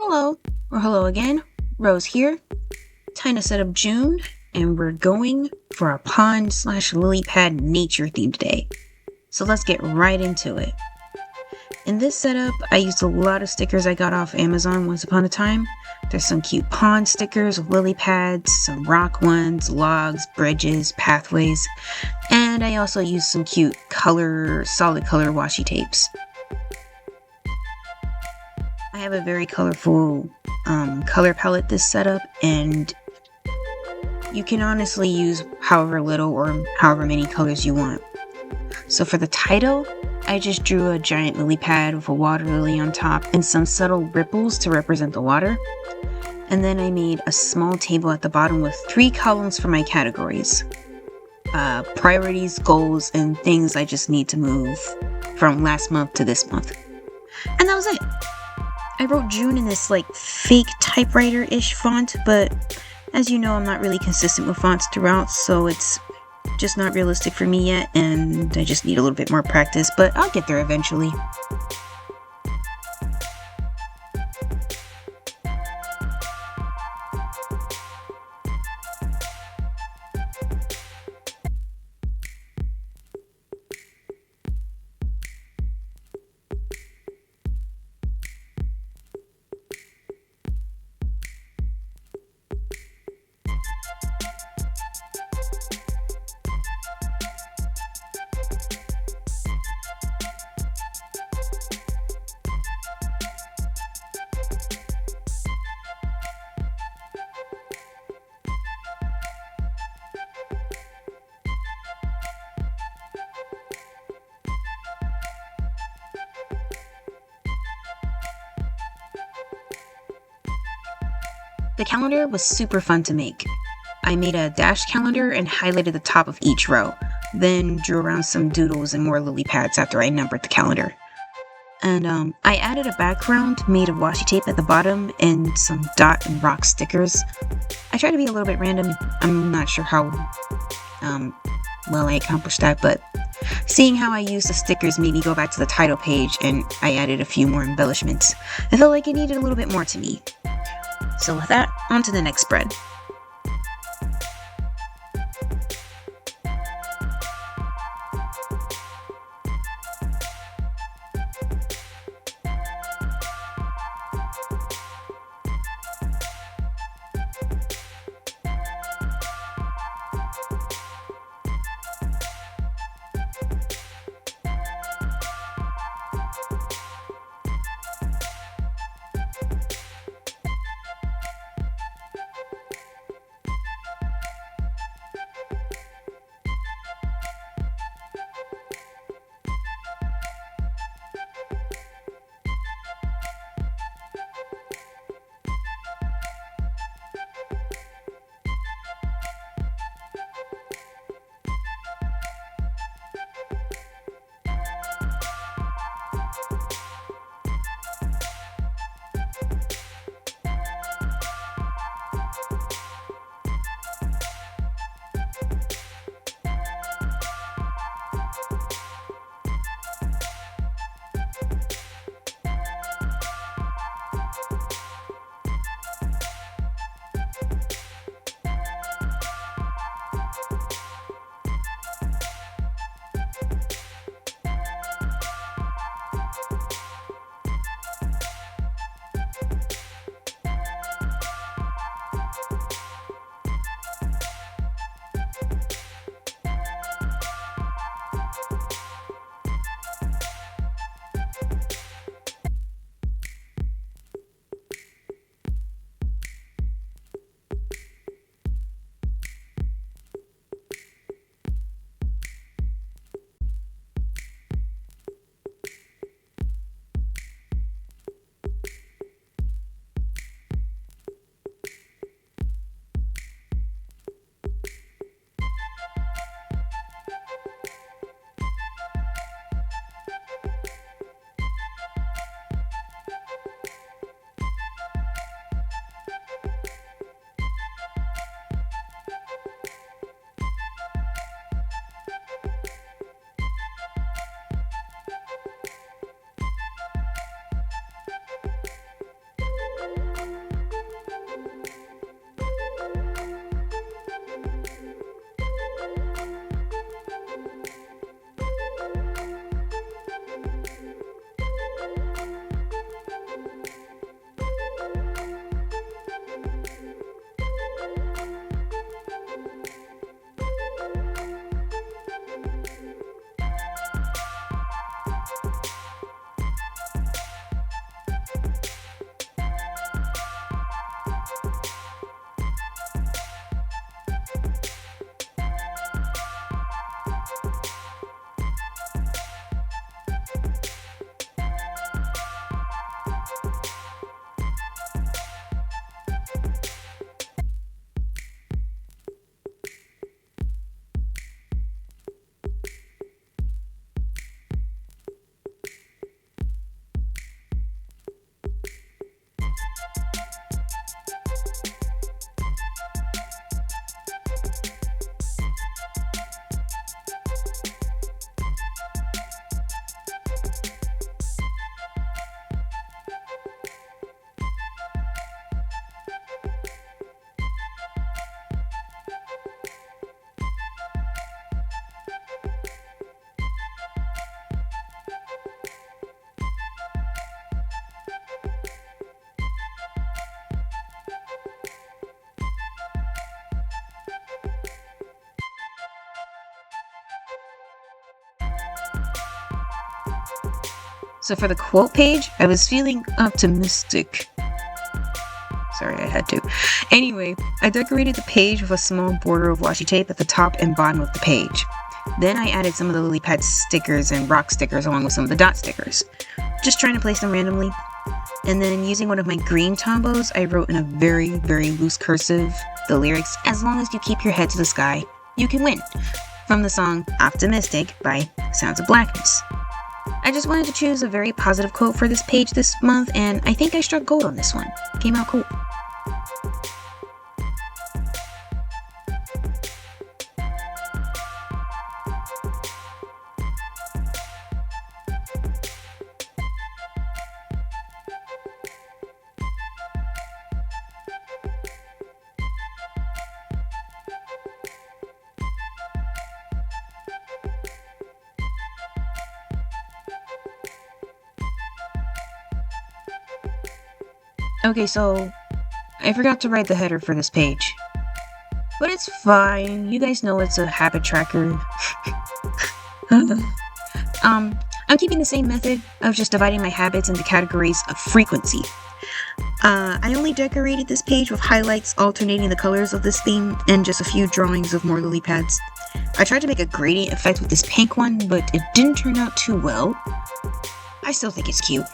Hello, or hello again. Rose here. Time to set up June, and we're going for a pond slash lily pad nature theme today. So let's get right into it. In this setup, I used a lot of stickers I got off Amazon once upon a time. There's some cute pond stickers with lily pads, some rock ones, logs, bridges, pathways, and I also used some cute solid color washi tapes. I have a very colorful color palette this setup, and you can honestly use however little or however many colors you want. So for the title, I just drew a giant lily pad with a water lily on top and some subtle ripples to represent the water. And then I made a small table at the bottom with 3 columns for my categories. Priorities, goals, and things I just need to move from last month to this month. And that was it. I wrote June in this fake typewriter-ish font, but as you know, I'm not really consistent with fonts throughout, so it's just not realistic for me yet, and I just need a little bit more practice, but I'll get there eventually. The calendar was super fun to make. I made a dash calendar and highlighted the top of each row, then drew around some doodles and more lily pads after I numbered the calendar. And I added a background made of washi tape at the bottom and some dot and rock stickers. I tried to be a little bit random. I'm not sure how well I accomplished that, but seeing how I used the stickers made me go back to the title page and I added a few more embellishments. I felt like it needed a little bit more to me. So with that, on to the next spread. So for the quote page, I was feeling optimistic. Sorry, I had to. Anyway, I decorated the page with a small border of washi tape at the top and bottom of the page. Then I added some of the lily pad stickers and rock stickers along with some of the dot stickers. Just trying to place them randomly. And then using one of my green tombos, I wrote in a very, very loose cursive the lyrics, "As long as you keep your head to the sky, you can win," from the song Optimistic by Sounds of Blackness. I just wanted to choose a very positive quote for this page this month, and I think I struck gold on this one. Came out cool. Okay, so I forgot to write the header for this page. But it's fine. You guys know it's a habit tracker. I'm keeping the same method of just dividing my habits into categories of frequency. I only decorated this page with highlights alternating the colors of this theme and just a few drawings of more lily pads. I tried to make a gradient effect with this pink one, but it didn't turn out too well. I still think it's cute.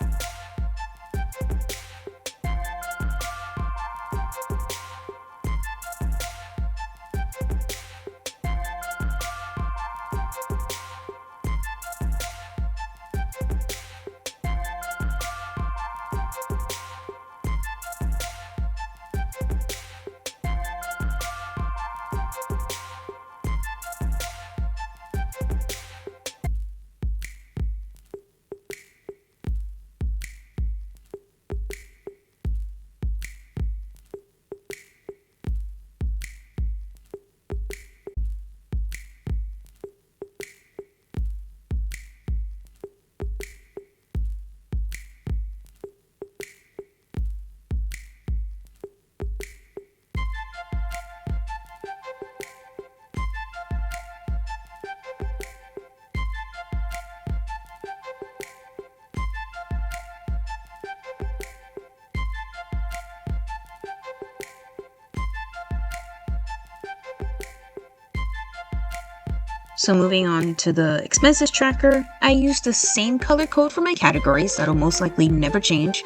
So moving on to the expenses tracker, I used the same color code for my categories that'll most likely never change,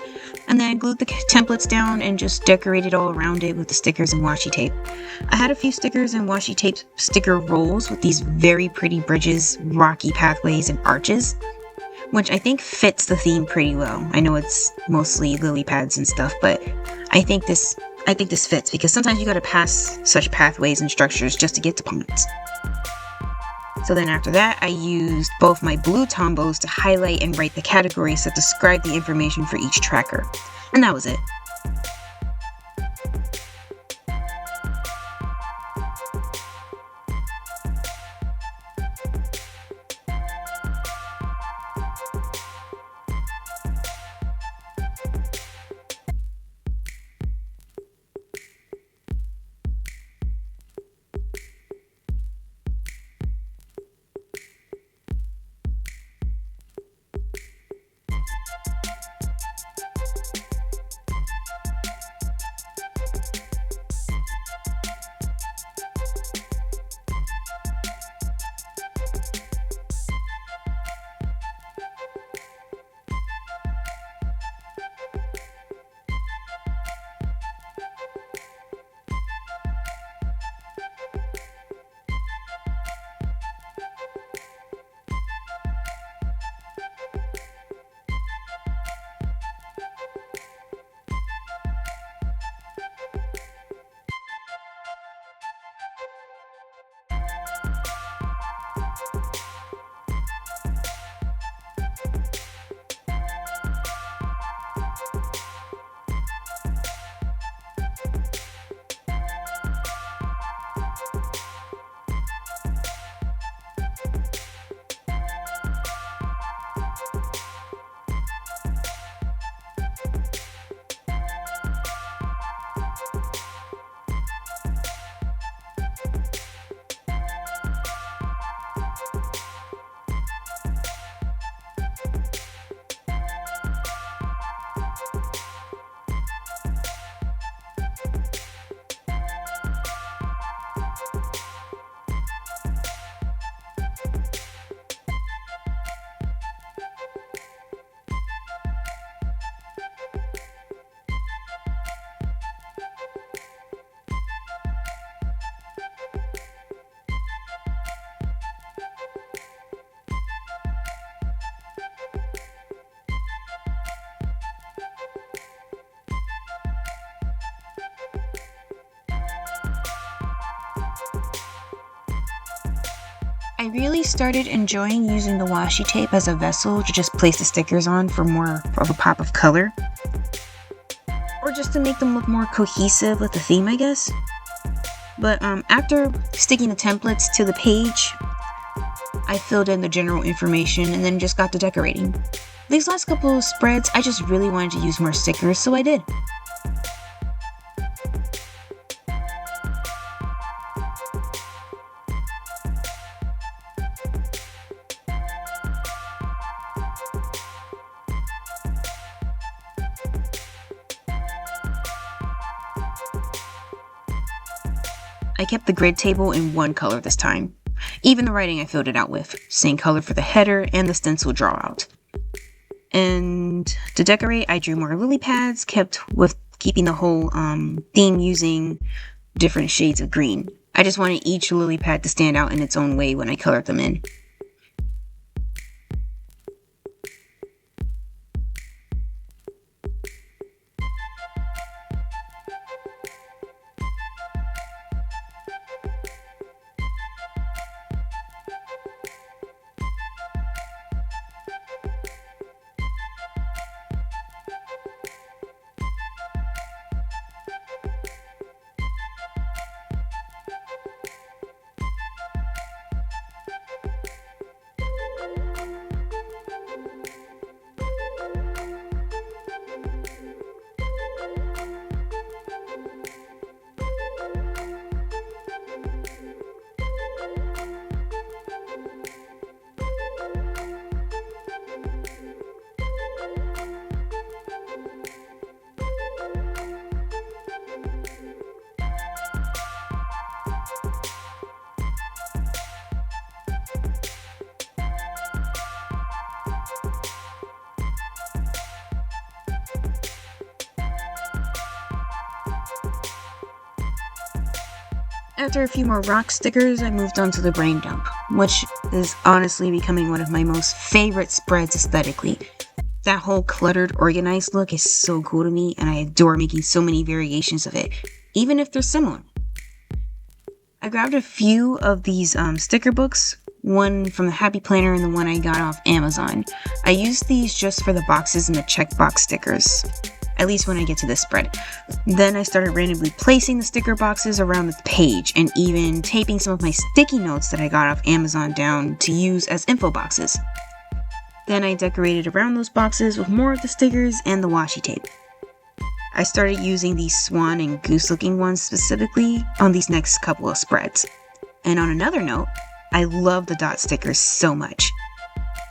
and then I glued the templates down and just decorated all around it with the stickers and washi tape. I had a few stickers and washi tape sticker rolls with these very pretty bridges, rocky pathways, and arches, which I think fits the theme pretty well. I know it's mostly lily pads and stuff, but I think this fits because sometimes you gotta pass such pathways and structures just to get to ponds. So then after that, I used both my blue tombos to highlight and write the categories that describe the information for each tracker. And that was it. I really started enjoying using the washi tape as a vessel to just place the stickers on for more of a pop of color. Or just to make them look more cohesive with the theme, I guess. But after sticking the templates to the page, I filled in the general information and then just got to decorating. These last couple of spreads, I just really wanted to use more stickers, so I did. I kept the grid table in one color this time. Even the writing I filled it out with, same color for the header and the stencil draw out. And to decorate, I drew more lily pads, keeping the whole theme using different shades of green. I just wanted each lily pad to stand out in its own way when I colored them in. After a few more rock stickers, I moved on to the brain dump, which is honestly becoming one of my most favorite spreads aesthetically. That whole cluttered, organized look is so cool to me, and I adore making so many variations of it, even if they're similar. I grabbed a few of these sticker books, one from the Happy Planner and the one I got off Amazon. I used these just for the boxes and the checkbox stickers, at least when I get to this spread. Then I started randomly placing the sticker boxes around the page and even taping some of my sticky notes that I got off Amazon down to use as info boxes. Then I decorated around those boxes with more of the stickers and the washi tape. I started using these swan and goose looking ones specifically on these next couple of spreads. And on another note, I love the dot stickers so much.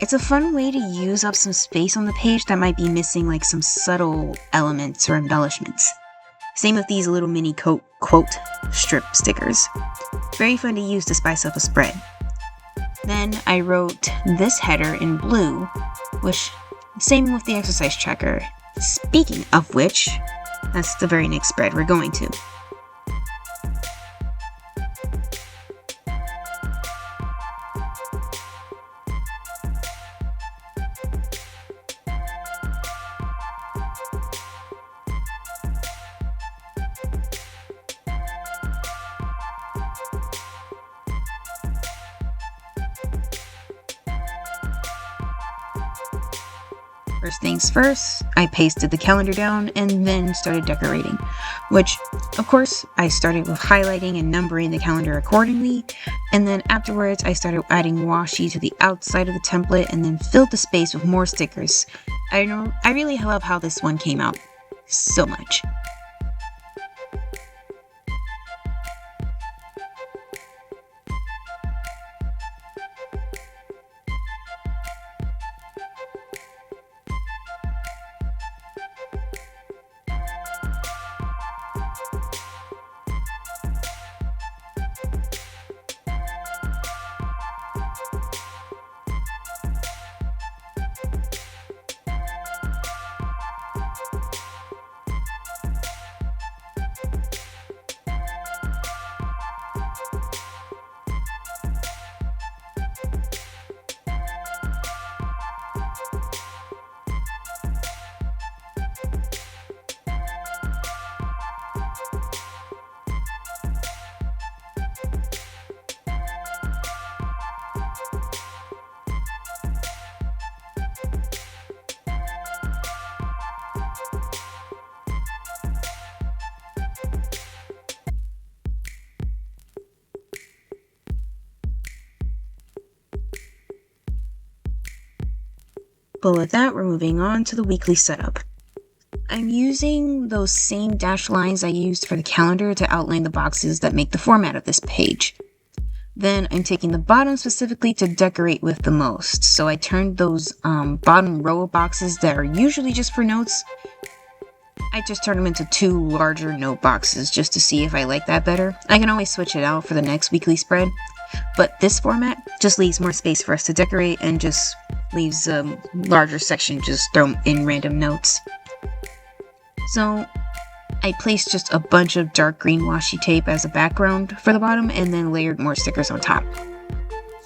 It's a fun way to use up some space on the page that might be missing like some subtle elements or embellishments. Same with these little mini quote strip stickers. Very fun to use to spice up a spread. Then I wrote this header in blue, which same with the exercise tracker. Speaking of which, that's the very next spread we're going to. First things first, I pasted the calendar down and then started decorating, which, of course, I started with highlighting and numbering the calendar accordingly, and then afterwards I started adding washi to the outside of the template and then filled the space with more stickers. I really love how this one came out so much. But with that, we're moving on to the weekly setup. I'm using those same dashed lines I used for the calendar to outline the boxes that make the format of this page. Then I'm taking the bottom specifically to decorate with the most. So I turned those bottom row boxes that are usually just for notes, I just turned them into 2 larger note boxes just to see if I like that better. I can always switch it out for the next weekly spread, but this format just leaves more space for us to decorate and just leaves a larger section just thrown in random notes. So I placed just a bunch of dark green washi tape as a background for the bottom and then layered more stickers on top.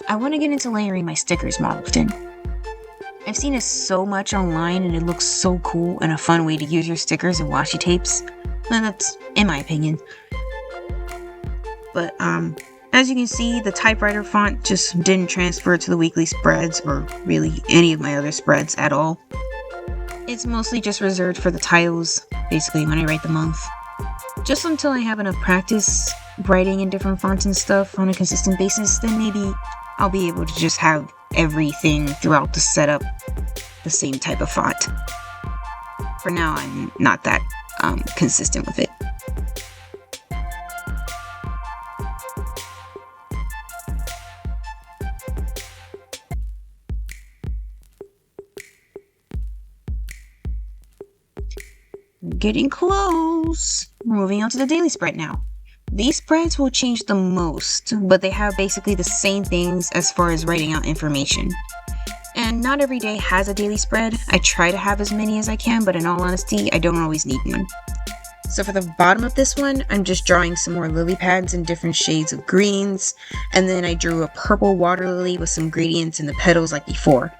I want to get into layering my stickers more often. I've seen it so much online and it looks so cool and a fun way to use your stickers and washi tapes. And that's in my opinion. But as you can see, the typewriter font just didn't transfer to the weekly spreads or really any of my other spreads at all. It's mostly just reserved for the titles, basically when I write the month. Just until I have enough practice writing in different fonts and stuff on a consistent basis, then maybe I'll be able to just have everything throughout the setup the same type of font. For now, I'm not that consistent with it. Getting close. Moving on to the daily spread now. These spreads will change the most, but they have basically the same things as far as writing out information. And not every day has a daily spread. I try to have as many as I can, but in all honesty, I don't always need one. So for the bottom of this one, I'm just drawing some more lily pads in different shades of greens, and then I drew a purple water lily with some gradients in the petals like before.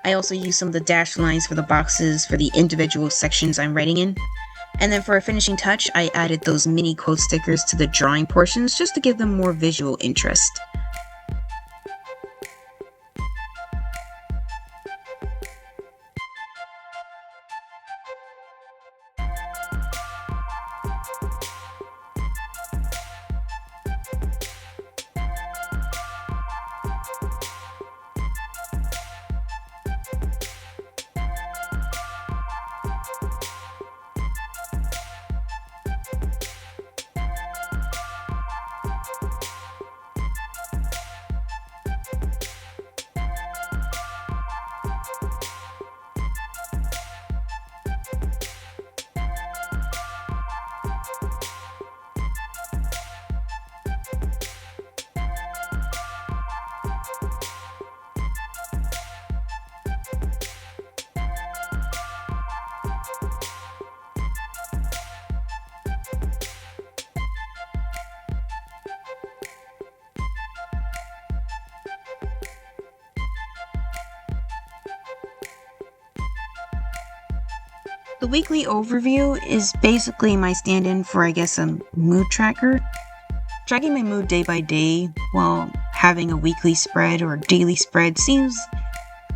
I also used some of the dashed lines for the boxes for the individual sections I'm writing in. And then for a finishing touch, I added those mini quote stickers to the drawing portions just to give them more visual interest. The weekly overview is basically my stand-in for, I guess, a mood tracker. Tracking my mood day by day while having a weekly spread or daily spread seems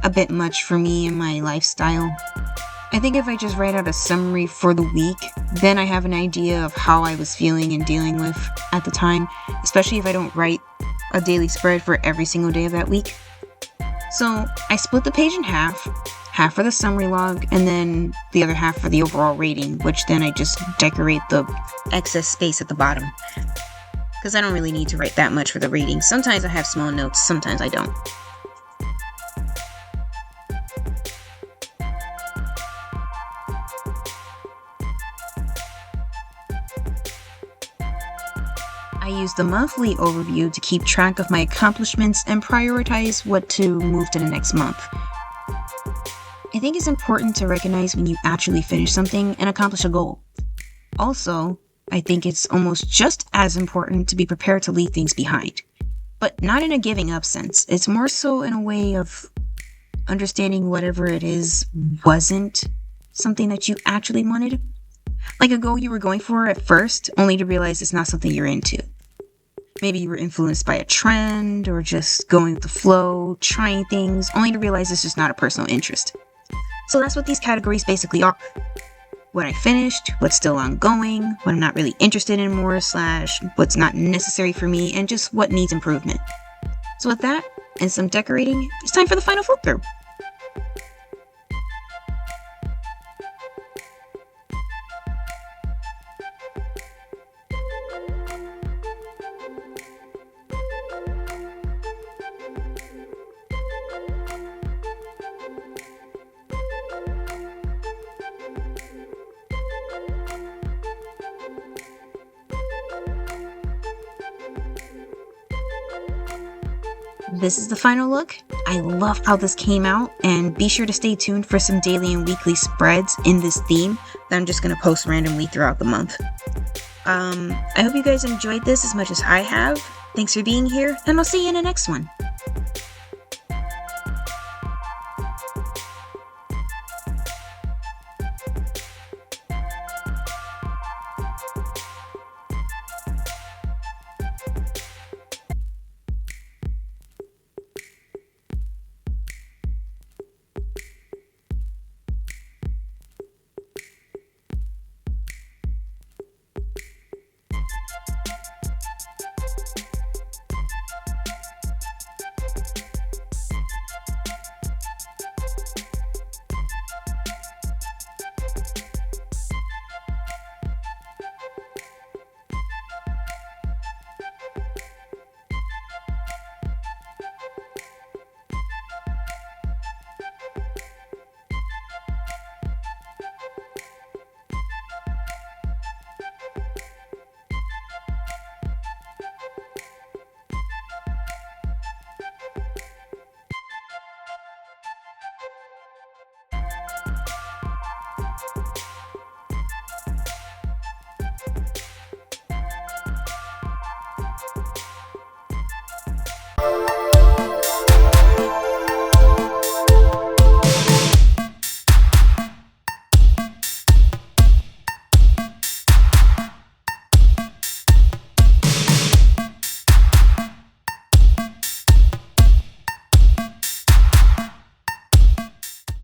a bit much for me and my lifestyle. I think if I just write out a summary for the week, then I have an idea of how I was feeling and dealing with at the time, especially if I don't write a daily spread for every single day of that week. So I split the page in half for the summary log, and then the other half for the overall rating, which then I just decorate the excess space at the bottom. Because I don't really need to write that much for the rating. Sometimes I have small notes, sometimes I don't. I use the monthly overview to keep track of my accomplishments and prioritize what to move to the next month. I think it's important to recognize when you actually finish something and accomplish a goal. Also, I think it's almost just as important to be prepared to leave things behind. But not in a giving up sense. It's more so in a way of understanding whatever it is wasn't something that you actually wanted. Like a goal you were going for at first, only to realize it's not something you're into. Maybe you were influenced by a trend or just going with the flow, trying things, only to realize it's just not a personal interest. So that's what these categories basically are. What I finished, what's still ongoing, what I'm not really interested in more, / what's not necessary for me, and just what needs improvement. So with that, and some decorating, it's time for the final flip through. this is the final look. I love how this came out, and be sure to stay tuned for some daily and weekly spreads in this theme that I'm just going to post randomly throughout the month. I hope you guys enjoyed this as much as I have. Thanks for being here, and I'll see you in the next one.